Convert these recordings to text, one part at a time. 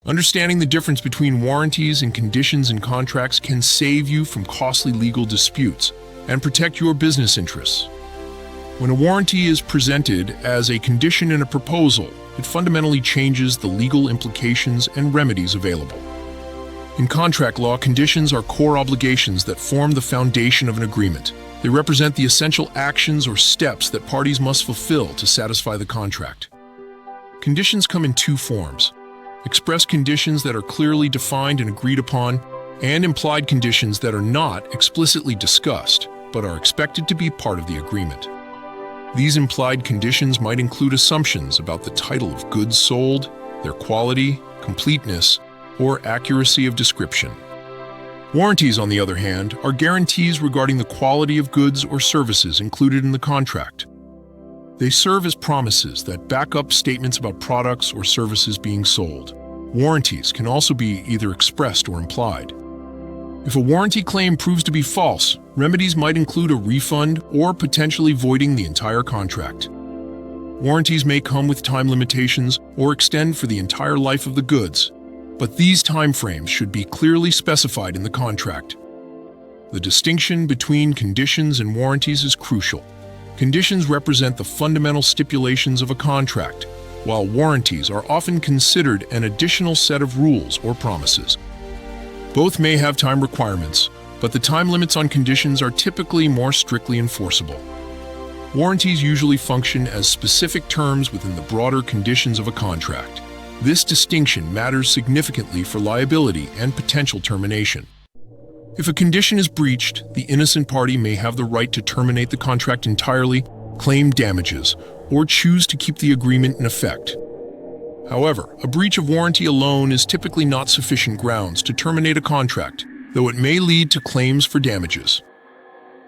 Understanding the difference between warranties and conditions in contracts can save you from costly legal disputes and protect your business interests. When a warranty is presented as a condition in a proposal, it fundamentally changes the legal implications and remedies available. In contract law, conditions are core obligations that form the foundation of an agreement. They represent the essential actions or steps that parties must fulfill to satisfy the contract. Conditions come in two forms: express conditions that are clearly defined and agreed upon, and implied conditions that are not explicitly discussed, but are expected to be part of the agreement. These implied conditions might include assumptions about the title of goods sold, their quality, completeness, or accuracy of description. Warranties, on the other hand, are guarantees regarding the quality of goods or services included in the contract. They serve as promises that back up statements about products or services being sold. Warranties can also be either expressed or implied. If a warranty claim proves to be false, remedies might include a refund or potentially voiding the entire contract. Warranties may come with time limitations or extend for the entire life of the goods, but these timeframes should be clearly specified in the contract. The distinction between conditions and warranties is crucial. Conditions represent the fundamental stipulations of a contract, while warranties are often considered an additional set of rules or promises. Both may have time requirements, but the time limits on conditions are typically more strictly enforceable. Warranties usually function as specific terms within the broader conditions of a contract. This distinction matters significantly for liability and potential termination. If a condition is breached, the innocent party may have the right to terminate the contract entirely, claim damages, or choose to keep the agreement in effect. However, a breach of warranty alone is typically not sufficient grounds to terminate a contract, though it may lead to claims for damages.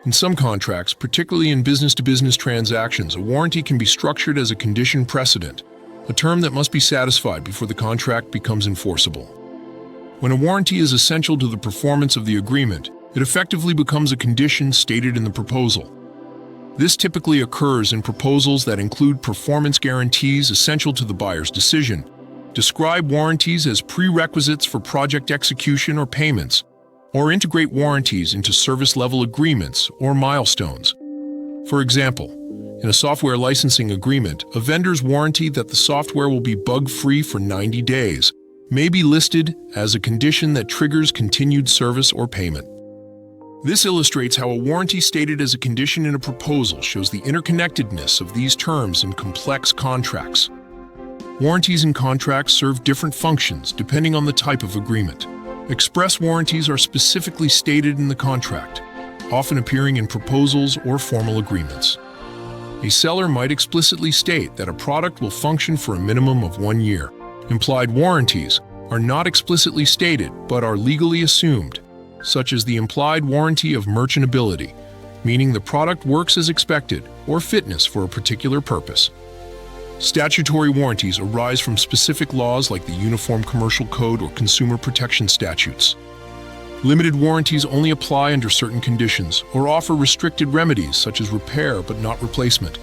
In some contracts, particularly in business-to-business transactions, a warranty can be structured as a condition precedent, a term that must be satisfied before the contract becomes enforceable. When a warranty is essential to the performance of the agreement, it effectively becomes a condition stated in the proposal. This typically occurs in proposals that include performance guarantees essential to the buyer's decision, describe warranties as prerequisites for project execution or payments, or integrate warranties into service-level agreements or milestones. For example, in a software licensing agreement, a vendor's warranty that the software will be bug-free for 90 days may be listed as a condition that triggers continued service or payment. This illustrates how a warranty stated as a condition in a proposal shows the interconnectedness of these terms in complex contracts. Warranties in contracts serve different functions depending on the type of agreement. Express warranties are specifically stated in the contract, often appearing in proposals or formal agreements. A seller might explicitly state that a product will function for a minimum of 1 year. Implied warranties are not explicitly stated but are legally assumed, such as the implied warranty of merchantability, meaning the product works as expected, or fitness for a particular purpose. Statutory warranties arise from specific laws like the Uniform Commercial Code or Consumer Protection Statutes. Limited warranties only apply under certain conditions or offer restricted remedies such as repair but not replacement.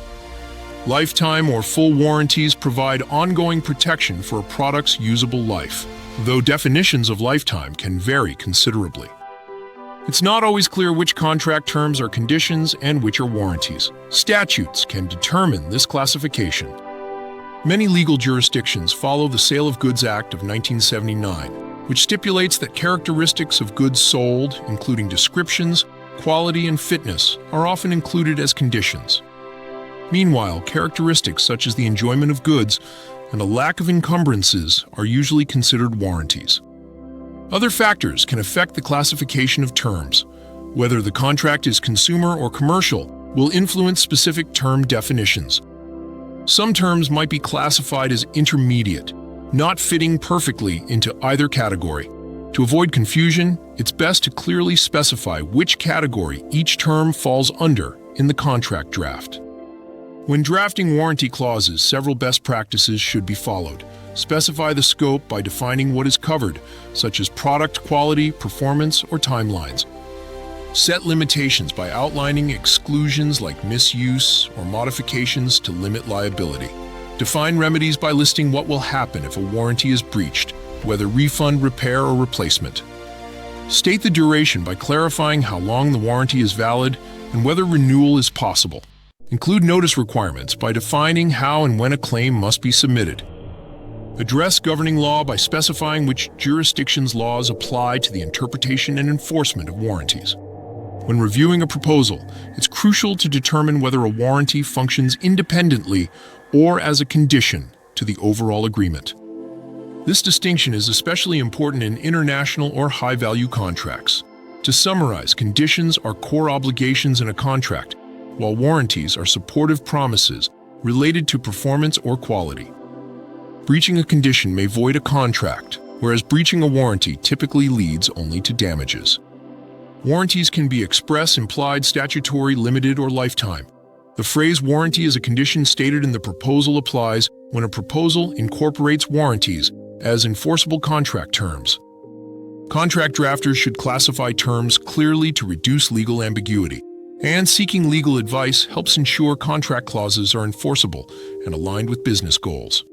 Lifetime or full warranties provide ongoing protection for a product's usable life, though definitions of lifetime can vary considerably. It's not always clear which contract terms are conditions and which are warranties. Statutes can determine this classification. Many legal jurisdictions follow the Sale of Goods Act of 1979, which stipulates that characteristics of goods sold, including descriptions, quality, and fitness, are often included as conditions. Meanwhile, characteristics such as the enjoyment of goods and a lack of encumbrances are usually considered warranties. Other factors can affect the classification of terms. Whether the contract is consumer or commercial will influence specific term definitions. Some terms might be classified as intermediate, not fitting perfectly into either category. To avoid confusion, it's best to clearly specify which category each term falls under in the contract draft. When drafting warranty clauses, several best practices should be followed. Specify the scope by defining what is covered, such as product quality, performance, or timelines. Set limitations by outlining exclusions like misuse or modifications to limit liability. Define remedies by listing what will happen if a warranty is breached, whether refund, repair, or replacement. State the duration by clarifying how long the warranty is valid and whether renewal is possible. Include notice requirements by defining how and when a claim must be submitted. Address governing law by specifying which jurisdictions' laws apply to the interpretation and enforcement of warranties. When reviewing a proposal, it's crucial to determine whether a warranty functions independently or as a condition to the overall agreement. This distinction is especially important in international or high-value contracts. To summarize, conditions are core obligations in a contract, while warranties are supportive promises related to performance or quality. Breaching a condition may void a contract, whereas breaching a warranty typically leads only to damages. Warranties can be express, implied, statutory, limited, or lifetime. The phrase warranty as a condition stated in the proposal applies when a proposal incorporates warranties as enforceable contract terms. Contract drafters should classify terms clearly to reduce legal ambiguity, and seeking legal advice helps ensure contract clauses are enforceable and aligned with business goals.